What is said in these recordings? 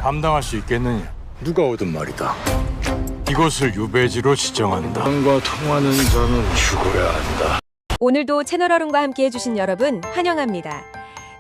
감당할 수 있겠느냐? 누가 얻은 말이다. 이곳을 유배지로 지정한다. 당과 통하는 자는 죽어야 한다. 오늘도 채널 어른과 함께 해주신 여러분 환영합니다.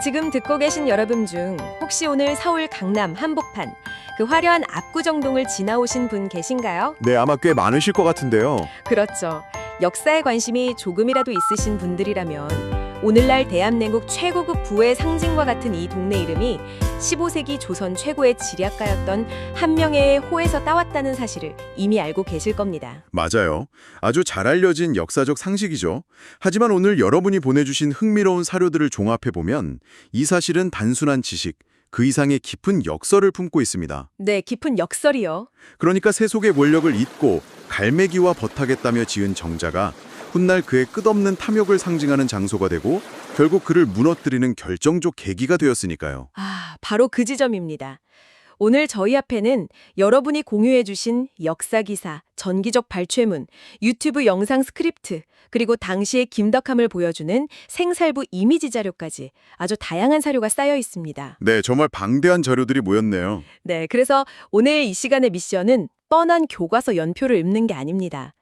지금 듣고 계신 여러분 중 혹시 오늘 서울 강남 한복판 그 화려한 압구정동을 지나오신 분 계신가요? 네, 아마 꽤 많으실 것 같은데요. 그렇죠. 역사에 관심이 조금이라도 있으신 분들이라면 오늘날 대한민국 최고급 부의 상징과 같은 이 동네 이름이 15세기 조선 최고의 지략가였던 한명회의 호에서 따왔다는 사실을 이미 알고 계실 겁니다. 맞아요. 아주 잘 알려진 역사적 상식이죠. 하지만 오늘 여러분이 보내주신 흥미로운 사료들을 종합해보면 이 사실은 단순한 지식, 그 이상의 깊은 역설을 품고 있습니다. 네, 깊은 역설이요. 그러니까 세속의 권력을 잇고 갈매기와 버타겠다며 지은 정자가 훗날 그의 끝없는 탐욕을 상징하는 장소가 되고 결국 그를 무너뜨리는 결정적 계기가 되었으니까요. 바로 그 지점입니다. 오늘 저희 앞에는 여러분이 공유해주신 역사기사, 전기적 발췌문, 유튜브 영상 스크립트, 그리고 당시의 김덕함을 보여주는 생살부 이미지 자료까지 아주 다양한 사료가 쌓여 있습니다. 네, 정말 방대한 자료들이 모였네요. 네, 그래서 오늘 이 시간의 미션은 뻔한 교과서 연표를 읊는 게 아닙니다.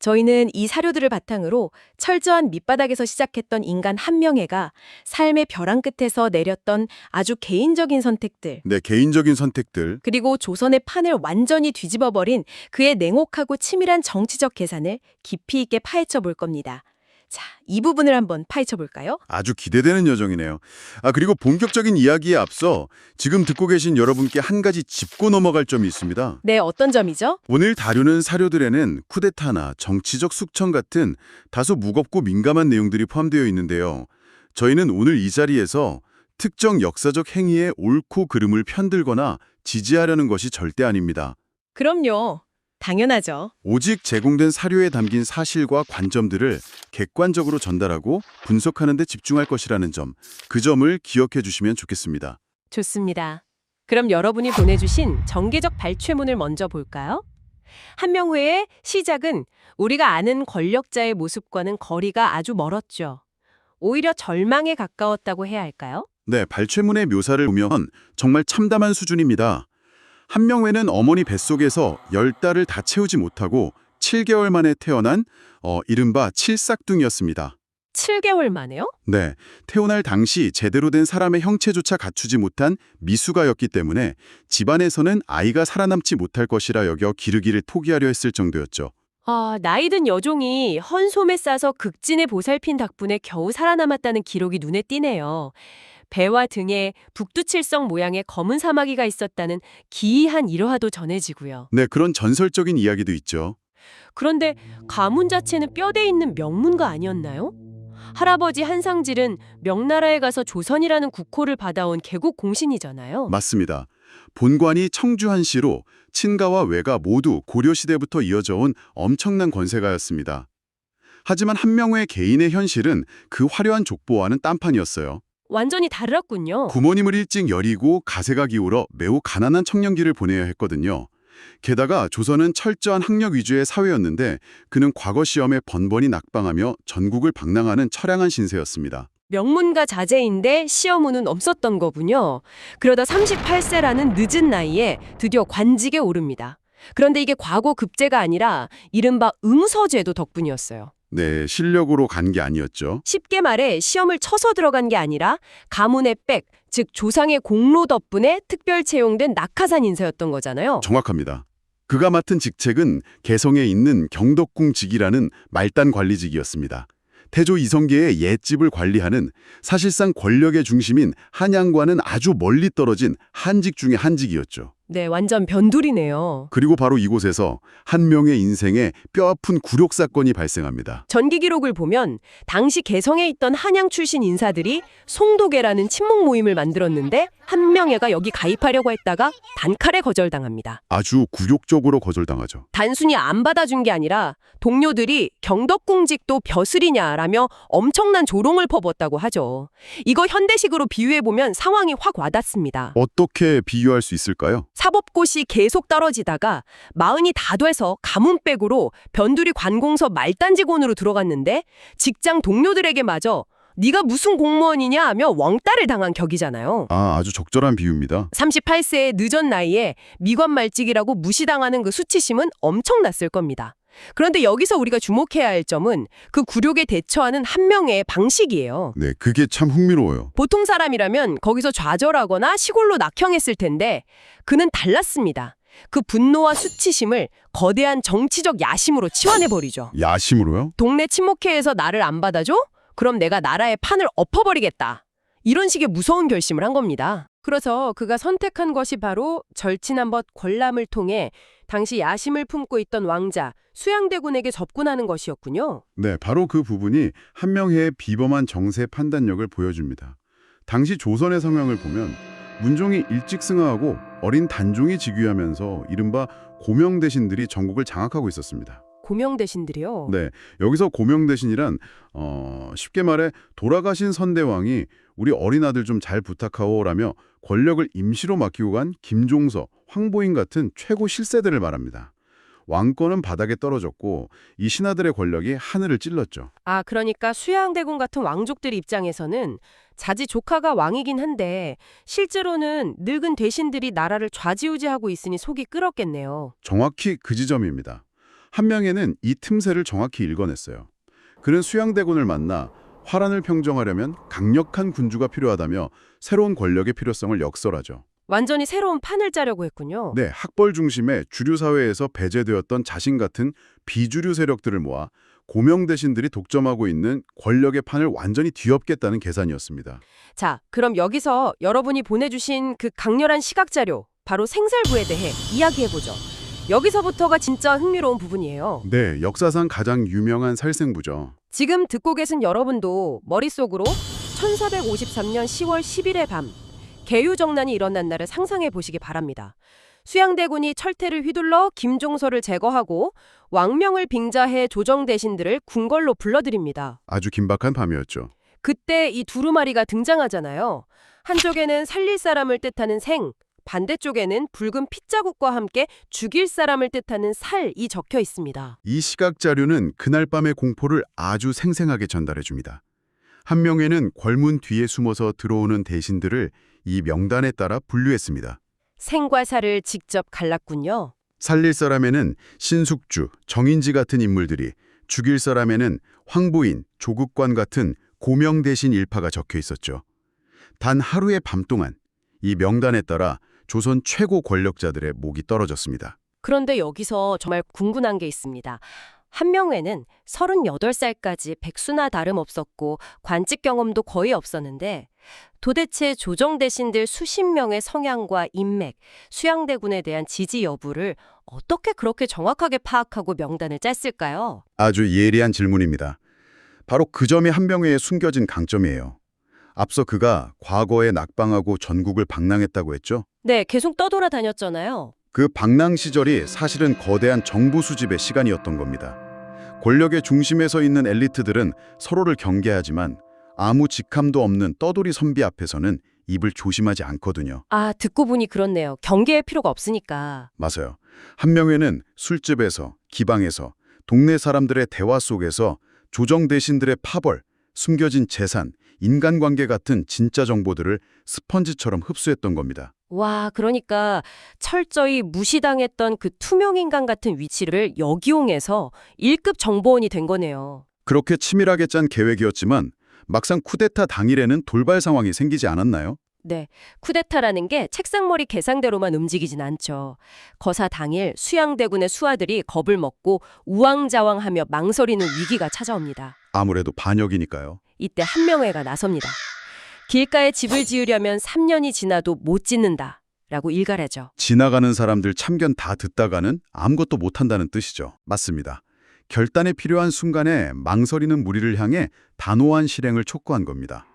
저희는 이 사료들을 바탕으로 철저한 밑바닥에서 시작했던 인간 한명회가 삶의 벼랑 끝에서 내렸던 아주 개인적인 선택들, 네, 개인적인 선택들. 그리고 조선의 판을 완전히 뒤집어버린 그의 냉혹하고 치밀한 정치적 계산을 깊이 있게 파헤쳐 볼 겁니다. 자, 이 부분을 한번 파헤쳐 볼까요? 아주 기대되는 여정이네요. 그리고 본격적인 이야기에 앞서 지금 듣고 계신 여러분께 한 가지 짚고 넘어갈 점이 있습니다. 네, 어떤 점이죠? 오늘 다루는 사료들에는 쿠데타나 정치적 숙청 같은 다소 무겁고 민감한 내용들이 포함되어 있는데요. 저희는 오늘 이 자리에서 특정 역사적 행위의 옳고 그름을 편들거나 지지하려는 것이 절대 아닙니다. 그럼요. 당연하죠. 오직 제공된 사료에 담긴 사실과 관점들을 객관적으로 전달하고 분석하는 데 집중할 것이라는 점, 그 점을 기억해 주시면 좋겠습니다. 좋습니다. 그럼 여러분이 보내주신 정계적 발췌문을 먼저 볼까요? 한명회의 시작은 우리가 아는 권력자의 모습과는 거리가 아주 멀었죠. 오히려 절망에 가까웠다고 해야 할까요? 네, 발췌문의 묘사를 보면 정말 참담한 수준입니다. 한명회는 어머니 뱃속에서 10달을 다 채우지 못하고 7개월 만에 태어난 이른바 칠삭둥이였습니다. 7개월 만에요? 네, 태어날 당시 제대로 된 사람의 형체조차 갖추지 못한 미숙아였기 때문에 집안에서는 아이가 살아남지 못할 것이라 여겨 기르기를 포기하려 했을 정도였죠. 나이든 여종이 헌솜에 싸서 극진에 보살핀 덕분에 겨우 살아남았다는 기록이 눈에 띄네요. 배와 등에 북두칠성 모양의 검은 사마귀가 있었다는 기이한 일화도 전해지고요. 네, 그런 전설적인 이야기도 있죠. 그런데 가문 자체는 뼈대 있는 명문가 아니었나요? 할아버지 한상질은 명나라에 가서 조선이라는 국호를 받아온 개국 공신이잖아요. 맞습니다. 본관이 청주한시로 친가와 외가 모두 고려시대부터 이어져 온 엄청난 권세가였습니다. 하지만 한명회 개인의 현실은 그 화려한 족보와는 딴판이었어요. 완전히 달랐군요. 부모님을 일찍 여리고 가세가 기울어 매우 가난한 청년기를 보내야 했거든요. 게다가 조선은 철저한 학력 위주의 사회였는데 그는 과거 시험에 번번이 낙방하며 전국을 방랑하는 처량한 신세였습니다. 명문가 자제인데 시험운은 없었던 거군요. 그러다 38세라는 늦은 나이에 드디어 관직에 오릅니다. 그런데 이게 과거 급제가 아니라 이른바 응서제도 덕분이었어요. 네, 실력으로 간 게 아니었죠. 쉽게 말해 시험을 쳐서 들어간 게 아니라 가문의 백, 즉 조상의 공로 덕분에 특별 채용된 낙하산 인사였던 거잖아요. 정확합니다. 그가 맡은 직책은 개성에 있는 경덕궁직이라는 말단 관리직이었습니다. 태조 이성계의 옛집을 관리하는 사실상 권력의 중심인 한양과는 아주 멀리 떨어진 한직 중의 한직이었죠. 네, 완전 변두리네요. 그리고 바로 이곳에서 한 명의 인생에 뼈아픈 굴욕 사건이 발생합니다. 전기 기록을 보면 당시 개성에 있던 한양 출신 인사들이 송도계라는 친목 모임을 만들었는데 한명회가 여기 가입하려고 했다가 단칼에 거절당합니다. 아주 굴욕적으로 거절당하죠. 단순히 안 받아준 게 아니라 동료들이 경덕궁직도 벼슬이냐라며 엄청난 조롱을 퍼붓었다고 하죠. 이거 현대식으로 비유해보면 상황이 확 와닿습니다. 어떻게 비유할 수 있을까요? 사법고시 계속 떨어지다가 마흔이 다 돼서 가문백으로 변두리 관공서 말단 직원으로 들어갔는데 직장 동료들에게마저 네가 무슨 공무원이냐 하며 왕따를 당한 격이잖아요. 아주 적절한 비유입니다. 38세의 늦은 나이에 미관 말직이라고 무시당하는 그 수치심은 엄청났을 겁니다. 그런데 여기서 우리가 주목해야 할 점은 그 굴욕에 대처하는 한 명의 방식이에요. 네, 그게 참 흥미로워요. 보통 사람이라면 거기서 좌절하거나 시골로 낙형했을 텐데 그는 달랐습니다. 그 분노와 수치심을 거대한 정치적 야심으로 치환해버리죠. 야심으로요? 동네 친목회에서 나를 안 받아줘? 그럼 내가 나라의 판을 엎어버리겠다. 이런 식의 무서운 결심을 한 겁니다. 그래서 그가 선택한 것이 바로 절친한 벗 관람을 통해 당시 야심을 품고 있던 왕자 수양대군에게 접근하는 것이었군요. 네, 바로 그 부분이 한명회의 비범한 정세 판단력을 보여줍니다. 당시 조선의 성향을 보면 문종이 일찍 승하하고 어린 단종이 즉위하면서 이른바 고명대신들이 전국을 장악하고 있었습니다. 고명대신들이요? 네, 여기서 고명대신이란 쉽게 말해 돌아가신 선대왕이 우리 어린 아들 좀 잘 부탁하오라며 권력을 임시로 맡기고 간 김종서, 황보인 같은 최고 실세들을 말합니다. 왕권은 바닥에 떨어졌고 이 신하들의 권력이 하늘을 찔렀죠. 아, 그러니까 수양대군 같은 왕족들 입장에서는 자지 조카가 왕이긴 한데 실제로는 늙은 대신들이 나라를 좌지우지하고 있으니 속이 끓었겠네요. 정확히 그 지점입니다. 한명회는 이 틈새를 정확히 읽어냈어요. 그는 수양대군을 만나 화란을 평정하려면 강력한 군주가 필요하다며 새로운 권력의 필요성을 역설하죠. 완전히 새로운 판을 짜려고 했군요. 네, 학벌 중심의 주류 사회에서 배제되었던 자신 같은 비주류 세력들을 모아 고명 대신들이 독점하고 있는 권력의 판을 완전히 뒤엎겠다는 계산이었습니다. 자, 그럼 여기서 여러분이 보내주신 그 강렬한 시각자료, 바로 생살부에 대해 이야기해보죠. 여기서부터가 진짜 흥미로운 부분이에요. 네, 역사상 가장 유명한 살생부죠. 지금 듣고 계신 여러분도 머릿속으로 1453년 10월 10일의 밤, 개유정난이 일어난 날을 상상해 보시기 바랍니다. 수양대군이 철퇴를 휘둘러 김종서를 제거하고 왕명을 빙자해 조정 대신들을 궁궐로 불러들입니다. 아주 긴박한 밤이었죠. 그때 이 두루마리가 등장하잖아요. 한쪽에는 살릴 사람을 뜻하는 생, 반대쪽에는 붉은 핏자국과 함께 죽일 사람을 뜻하는 살이 적혀 있습니다. 이 시각 자료는 그날 밤의 공포를 아주 생생하게 전달해 줍니다. 한명회는 궐문 뒤에 숨어서 들어오는 대신들을 이 명단에 따라 분류했습니다. 생과 살을 직접 갈랐군요. 살릴 사람에는 신숙주, 정인지 같은 인물들이, 죽일 사람에는 황보인, 조국관 같은 고명 대신 일파가 적혀 있었죠. 단 하루의 밤 동안 이 명단에 따라 조선 최고 권력자들의 목이 떨어졌습니다. 그런데 여기서 정말 궁금한 게 있습니다. 한명회는 38살까지 백수나 다름없었고 관직 경험도 거의 없었는데 도대체 조정 대신들 수십 명의 성향과 인맥, 수양대군에 대한 지지 여부를 어떻게 그렇게 정확하게 파악하고 명단을 짰을까요? 아주 예리한 질문입니다. 바로 그 점이 한명회의 숨겨진 강점이에요. 앞서 그가 과거에 낙방하고 전국을 방랑했다고 했죠? 네, 계속 떠돌아다녔잖아요. 그 방랑 시절이 사실은 거대한 정보 수집의 시간이었던 겁니다. 권력의 중심에 서 있는 엘리트들은 서로를 경계하지만 아무 직함도 없는 떠돌이 선비 앞에서는 입을 조심하지 않거든요. 아, 듣고 보니 그렇네요. 경계의 필요가 없으니까. 맞아요. 한명회는 술집에서, 기방에서, 동네 사람들의 대화 속에서 조정 대신들의 파벌, 숨겨진 재산, 인간관계 같은 진짜 정보들을 스펀지처럼 흡수했던 겁니다. 와, 그러니까 철저히 무시당했던 그 투명인간 같은 위치를 역이용해서 1급 정보원이 된 거네요. 그렇게 치밀하게 짠 계획이었지만 막상 쿠데타 당일에는 돌발 상황이 생기지 않았나요? 네, 쿠데타라는 게 책상머리 계상대로만 움직이진 않죠. 거사 당일 수양대군의 수하들이 겁을 먹고 우왕좌왕하며 망설이는 위기가 찾아옵니다. 아무래도 반역이니까요. 이때 한명회가 나섭니다. 길가에 집을 지으려면 3년이 지나도 못 짓는다 라고 일갈하죠. 지나가는 사람들 참견 다 듣다가는 아무것도 못한다는 뜻이죠. 맞습니다. 결단에 필요한 순간에 망설이는 무리를 향해 단호한 실행을 촉구한 겁니다.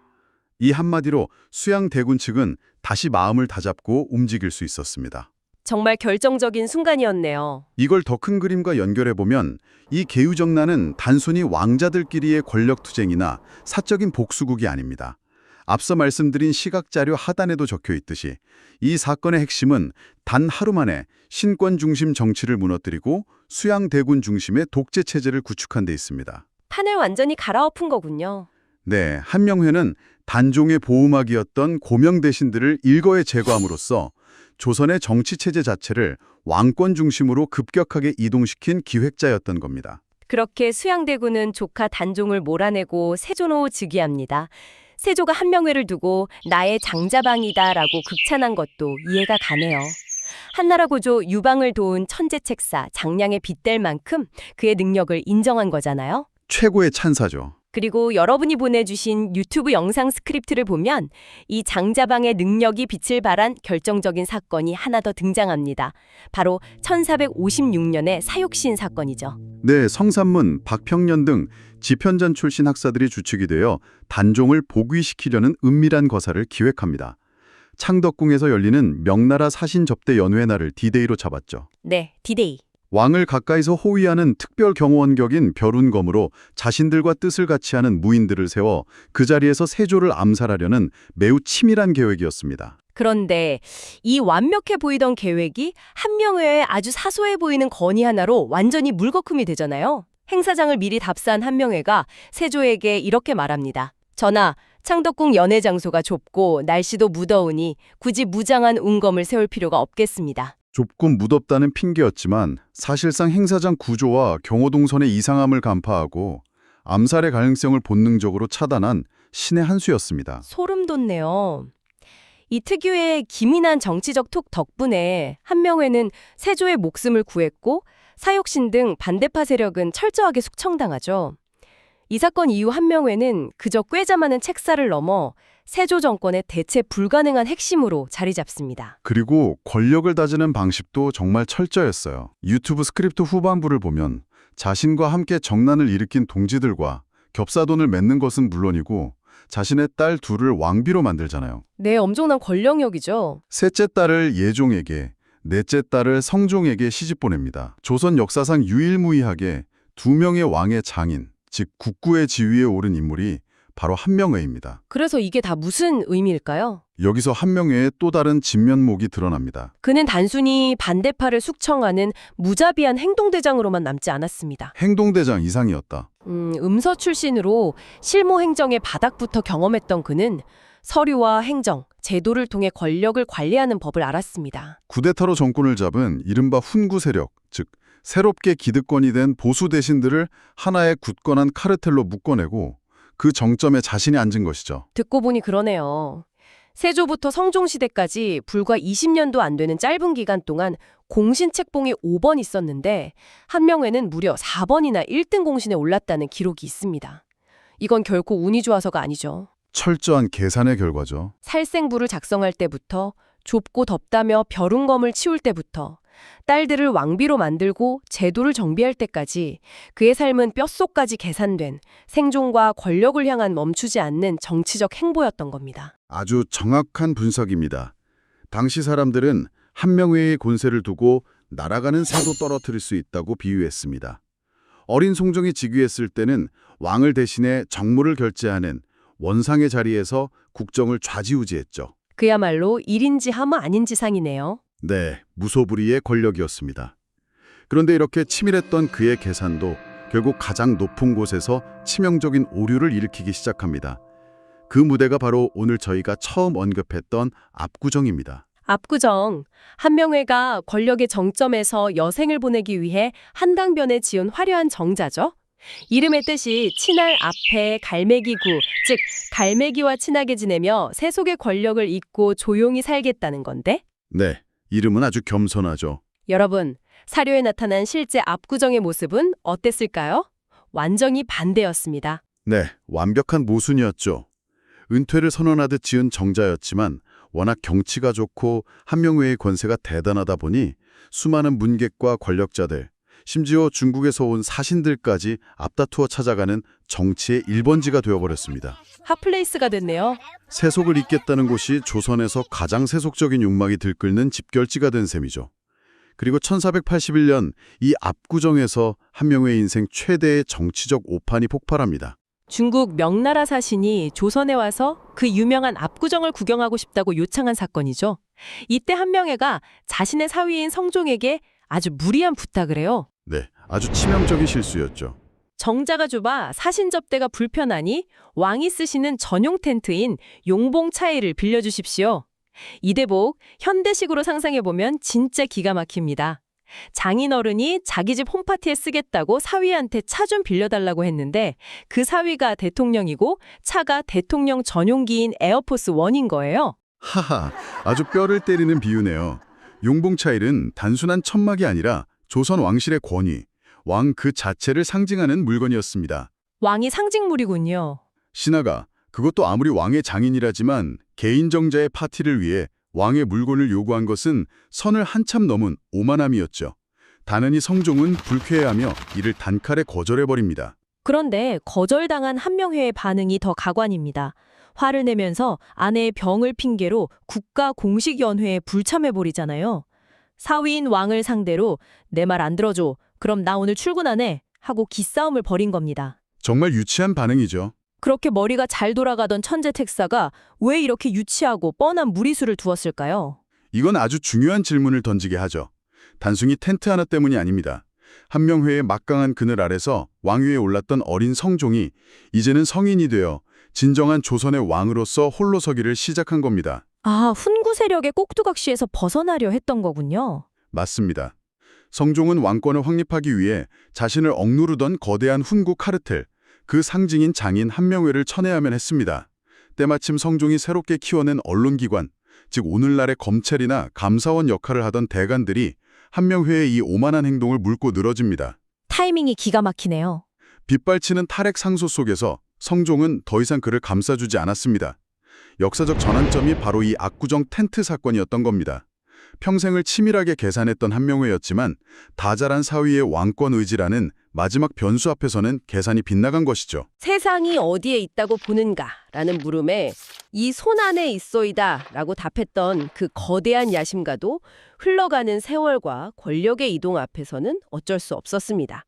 이 한마디로 수양대군 측은 다시 마음을 다잡고 움직일 수 있었습니다. 정말 결정적인 순간이었네요. 이걸 더 큰 그림과 연결해보면 이 개유정난은 단순히 왕자들끼리의 권력투쟁이나 사적인 복수국이 아닙니다. 앞서 말씀드린 시각자료 하단에도 적혀 있듯이 이 사건의 핵심은 단 하루 만에 신권 중심 정치를 무너뜨리고 수양대군 중심의 독재 체제를 구축한 데 있습니다. 판을 완전히 갈아엎은 거군요. 네, 한명회는 단종의 보호막이었던 고명 대신들을 일거에 제거함으로써 조선의 정치체제 자체를 왕권 중심으로 급격하게 이동시킨 기획자였던 겁니다. 그렇게 수양대군은 조카 단종을 몰아내고 세조로 즉위합니다. 세조가 한명회를 두고 나의 장자방이다라고 극찬한 것도 이해가 가네요. 한나라 고조 유방을 도운 천재책사 장량에 빗댈 만큼 그의 능력을 인정한 거잖아요. 최고의 찬사죠. 그리고 여러분이 보내주신 유튜브 영상 스크립트를 보면 이 장자방의 능력이 빛을 발한 결정적인 사건이 하나 더 등장합니다. 바로 1456년의 사육신 사건이죠. 네, 성산문, 박평년 등 지편전 출신 학사들이 주축이 되어 단종을 복위시키려는 은밀한 거사를 기획합니다. 창덕궁에서 열리는 명나라 사신 접대 연회 날을 디데이로 잡았죠. 네, 디데이. 왕을 가까이서 호위하는 특별 경호원격인 별운검으로 자신들과 뜻을 같이 하는 무인들을 세워 그 자리에서 세조를 암살하려는 매우 치밀한 계획이었습니다. 그런데 이 완벽해 보이던 계획이 한명회의 아주 사소해 보이는 건의 하나로 완전히 물거품이 되잖아요. 행사장을 미리 답사한 한명회가 세조에게 이렇게 말합니다. 전하, 창덕궁 연회 장소가 좁고 날씨도 무더우니 굳이 무장한 운검을 세울 필요가 없겠습니다. 좁고 무덥다는 핑계였지만 사실상 행사장 구조와 경호동선의 이상함을 간파하고 암살의 가능성을 본능적으로 차단한 신의 한 수였습니다. 소름 돋네요. 이 특유의 기민한 정치적 톡 덕분에 한명회는 세조의 목숨을 구했고 사육신 등 반대파 세력은 철저하게 숙청당하죠. 이 사건 이후 한명회는 그저 꾀자마는 책사를 넘어 세조 정권의 대체 불가능한 핵심으로 자리 잡습니다. 그리고 권력을 다지는 방식도 정말 철저했어요. 유튜브 스크립트 후반부를 보면 자신과 함께 정난을 일으킨 동지들과 겹사돈을 맺는 것은 물론이고 자신의 딸 둘을 왕비로 만들잖아요. 네, 엄청난 권력력이죠. 셋째 딸을 예종에게, 넷째 딸을 성종에게 시집 보냅니다. 조선 역사상 유일무이하게 두 명의 왕의 장인, 즉 국구의 지위에 오른 인물이 바로 한명회입니다. 그래서 이게 다 무슨 의미일까요? 여기서 한명회의 또 다른 진면목이 드러납니다. 그는 단순히 반대파를 숙청하는 무자비한 행동대장으로만 남지 않았습니다. 행동대장 이상이었다. 음서 출신으로 실무 행정의 바닥부터 경험했던 그는 서류와 행정, 제도를 통해 권력을 관리하는 법을 알았습니다. 쿠데타로 정권을 잡은 이른바 훈구 세력, 즉 새롭게 기득권이 된 보수 대신들을 하나의 굳건한 카르텔로 묶어내고 그 정점에 자신이 앉은 것이죠. 듣고 보니 그러네요. 세조부터 성종시대까지 불과 20년도 안 되는 짧은 기간 동안 공신 책봉이 5번 있었는데 한명회는 무려 4번이나 1등 공신에 올랐다는 기록이 있습니다. 이건 결코 운이 좋아서가 아니죠. 철저한 계산의 결과죠. 살생부를 작성할 때부터 좁고 덥다며 벼룬검을 치울 때부터 딸들을 왕비로 만들고 제도를 정비할 때까지 그의 삶은 뼛속까지 계산된 생존과 권력을 향한 멈추지 않는 정치적 행보였던 겁니다. 아주 정확한 분석입니다. 당시 사람들은 한명회의 권세를 두고 날아가는 새도 떨어뜨릴 수 있다고 비유했습니다. 어린 송종이 즉위했을 때는 왕을 대신해 정무를 결재하는 원상의 자리에서 국정을 좌지우지했죠. 그야말로 1인지 하마 아닌지 상이네요. 네, 무소불위의 권력이었습니다. 그런데 이렇게 치밀했던 그의 계산도 결국 가장 높은 곳에서 치명적인 오류를 일으키기 시작합니다. 그 무대가 바로 오늘 저희가 처음 언급했던 압구정입니다. 압구정, 한명회가 권력의 정점에서 여생을 보내기 위해 한강변에 지은 화려한 정자죠. 이름의 뜻이 친할 앞에 갈매기구, 즉 갈매기와 친하게 지내며 세속의 권력을 잇고 조용히 살겠다는 건데? 네, 이름은 아주 겸손하죠. 여러분, 사료에 나타난 실제 압구정의 모습은 어땠을까요? 완전히 반대였습니다. 네, 완벽한 모순이었죠. 은퇴를 선언하듯 지은 정자였지만 워낙 경치가 좋고 한명회의 권세가 대단하다 보니 수많은 문객과 권력자들, 심지어 중국에서 온 사신들까지 앞다투어 찾아가는 정치의 1번지가 되어버렸습니다. 핫플레이스가 됐네요. 세속을 잇겠다는 곳이 조선에서 가장 세속적인 욕망이 들끓는 집결지가 된 셈이죠. 그리고 1481년 이 압구정에서 한명회의 인생 최대의 정치적 오판이 폭발합니다. 중국 명나라 사신이 조선에 와서 그 유명한 압구정을 구경하고 싶다고 요청한 사건이죠. 이때 한명회가 자신의 사위인 성종에게 아주 무리한 부탁을 해요. 네, 아주 치명적인 실수였죠. 정자가 좁아 사신 접대가 불편하니 왕이 쓰시는 전용 텐트인 용봉 차이를 빌려주십시오. 이 대복 현대식으로 상상해보면 진짜 기가 막힙니다. 장인어른이 자기 집 홈파티에 쓰겠다고 사위한테 차 좀 빌려달라고 했는데 그 사위가 대통령이고 차가 대통령 전용기인 에어포스 1인 거예요. 하하, 아주 뼈를 때리는 비유네요. 용봉차일은 단순한 천막이 아니라 조선 왕실의 권위, 왕 그 자체를 상징하는 물건이었습니다. 왕이 상징물이군요. 신하가 그것도 아무리 왕의 장인이라지만 개인 정자의 파티를 위해 왕의 물건을 요구한 것은 선을 한참 넘은 오만함이었죠. 단연히 성종은 불쾌해하며 이를 단칼에 거절해버립니다. 그런데 거절당한 한명회의 반응이 더 가관입니다. 화를 내면서 아내의 병을 핑계로 국가공식연회에 불참해버리잖아요. 사위인 왕을 상대로 내 말 안 들어줘. 그럼 나 오늘 출근하네. 하고 기싸움을 벌인 겁니다. 정말 유치한 반응이죠. 그렇게 머리가 잘 돌아가던 천재 택사가 왜 이렇게 유치하고 뻔한 무리수를 두었을까요? 이건 아주 중요한 질문을 던지게 하죠. 단순히 텐트 하나 때문이 아닙니다. 한명회의 막강한 그늘 아래서 왕위에 올랐던 어린 성종이 이제는 성인이 되어 진정한 조선의 왕으로서 홀로 서기를 시작한 겁니다. 아, 훈구 세력의 꼭두각시에서 벗어나려 했던 거군요. 맞습니다. 성종은 왕권을 확립하기 위해 자신을 억누르던 거대한 훈구 카르텔, 그 상징인 장인 한명회를 천외하면 했습니다. 때마침 성종이 새롭게 키워낸 언론기관, 즉 오늘날의 검찰이나 감사원 역할을 하던 대관들이 한명회의 이 오만한 행동을 물고 늘어집니다. 타이밍이 기가 막히네요. 빗발치는 탈핵 상소 속에서 성종은 더 이상 그를 감싸주지 않았습니다. 역사적 전환점이 바로 이 압구정 텐트 사건이었던 겁니다. 평생을 치밀하게 계산했던 한명회였지만 다자란 사위의 왕권 의지라는 마지막 변수 앞에서는 계산이 빗나간 것이죠. 세상이 어디에 있다고 보는가라는 물음에 이 손 안에 있소이다 라고 답했던 그 거대한 야심가도 흘러가는 세월과 권력의 이동 앞에서는 어쩔 수 없었습니다.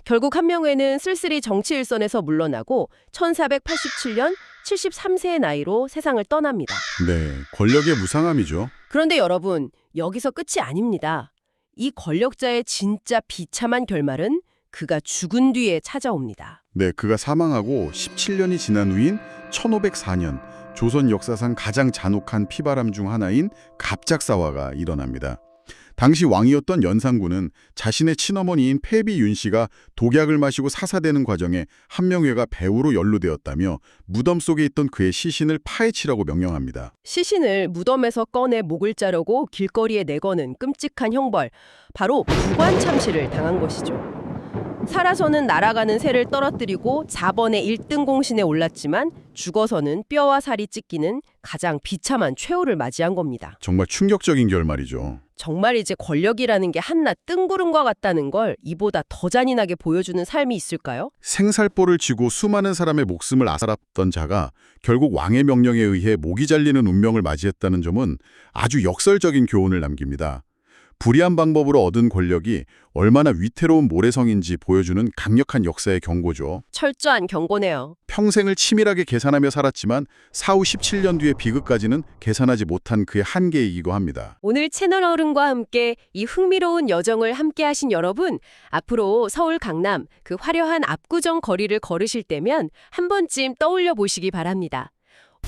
결국 한명회는 쓸쓸히 정치 일선에서 물러나고 1487년 73세의 나이로 세상을 떠납니다. 네, 권력의 무상함이죠. 그런데 여러분, 여기서 끝이 아닙니다. 이 권력자의 진짜 비참한 결말은 그가 죽은 뒤에 찾아옵니다. 네, 그가 사망하고 17년이 지난 후인 1504년 조선 역사상 가장 잔혹한 피바람 중 하나인 갑작사화가 일어납니다. 당시 왕이었던 연산군은 자신의 친어머니인 폐비 윤씨가 독약을 마시고 사사되는 과정에 한명회가 배우로 연루되었다며 무덤 속에 있던 그의 시신을 파헤치라고 명령합니다. 시신을 무덤에서 꺼내 목을 자르고 길거리에 내거는 끔찍한 형벌, 바로 부관참시를 당한 것이죠. 살아서는 날아가는 새를 떨어뜨리고 자번의 1등 공신에 올랐지만 죽어서는 뼈와 살이 찢기는 가장 비참한 최후를 맞이한 겁니다. 정말 충격적인 결말이죠. 정말 이제 권력이라는 게 한낱 뜬구름과 같다는 걸 이보다 더 잔인하게 보여주는 삶이 있을까요? 생살보를 쥐고 수많은 사람의 목숨을 앗아갔던 자가 결국 왕의 명령에 의해 목이 잘리는 운명을 맞이했다는 점은 아주 역설적인 교훈을 남깁니다. 불의한 방법으로 얻은 권력이 얼마나 위태로운 모래성인지 보여주는 강력한 역사의 경고죠. 철저한 경고네요. 평생을 치밀하게 계산하며 살았지만 사후 17년 뒤의 비극까지는 계산하지 못한 그의 한계이기도 합니다. 오늘 채널 어른과 함께 이 흥미로운 여정을 함께 하신 여러분, 앞으로 서울 강남 그 화려한 압구정 거리를 걸으실 때면 한 번쯤 떠올려 보시기 바랍니다.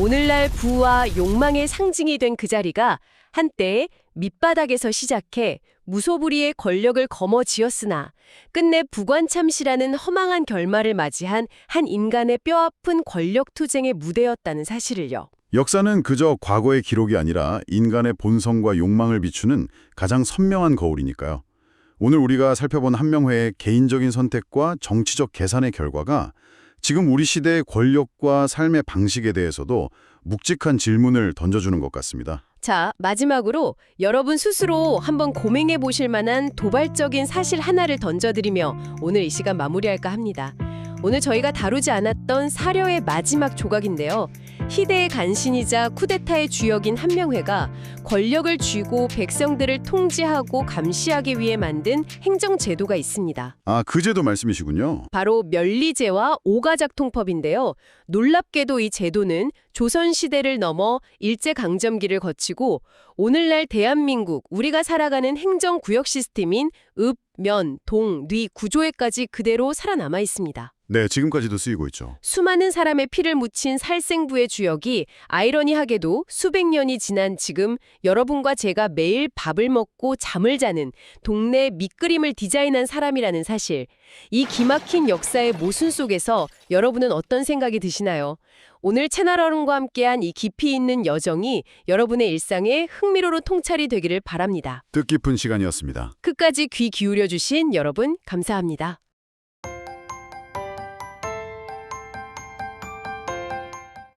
오늘날 부와 욕망의 상징이 된 그 자리가 한때 밑바닥에서 시작해 무소불위의 권력을 거머쥐었으나 끝내 부관참시라는 허망한 결말을 맞이한 한 인간의 뼈아픈 권력 투쟁의 무대였다는 사실을요. 역사는 그저 과거의 기록이 아니라 인간의 본성과 욕망을 비추는 가장 선명한 거울이니까요. 오늘 우리가 살펴본 한명회의 개인적인 선택과 정치적 계산의 결과가 지금 우리 시대의 권력과 삶의 방식에 대해서도 묵직한 질문을 던져주는 것 같습니다. 자, 마지막으로 여러분 스스로 한번 고민해 보실 만한 도발적인 사실 하나를 던져드리며 오늘 이 시간 마무리할까 합니다. 오늘 저희가 다루지 않았던 사려의 마지막 조각인데요. 희대의 간신이자 쿠데타의 주역인 한명회가 권력을 쥐고 백성들을 통제하고 감시하기 위해 만든 행정제도가 있습니다. 아, 그 제도 말씀이시군요. 바로 면리제와 오가작통법인데요. 놀랍게도 이 제도는 조선시대를 넘어 일제강점기를 거치고 오늘날 대한민국, 우리가 살아가는 행정구역 시스템인 읍, 면, 동, 뇌 구조에까지 그대로 살아남아 있습니다. 네, 지금까지도 쓰이고 있죠. 수많은 사람의 피를 묻힌 살생부의 주역이 아이러니하게도 수백 년이 지난 지금 여러분과 제가 매일 밥을 먹고 잠을 자는 동네 밑그림을 디자인한 사람이라는 사실. 이 기막힌 역사의 모순 속에서 여러분은 어떤 생각이 드시나요? 오늘 채널 어른과 함께한 이 깊이 있는 여정이 여러분의 일상에 흥미로운 통찰이 되기를 바랍니다. 뜻깊은 시간이었습니다. 끝까지 귀 기울여 주신 여러분 감사합니다.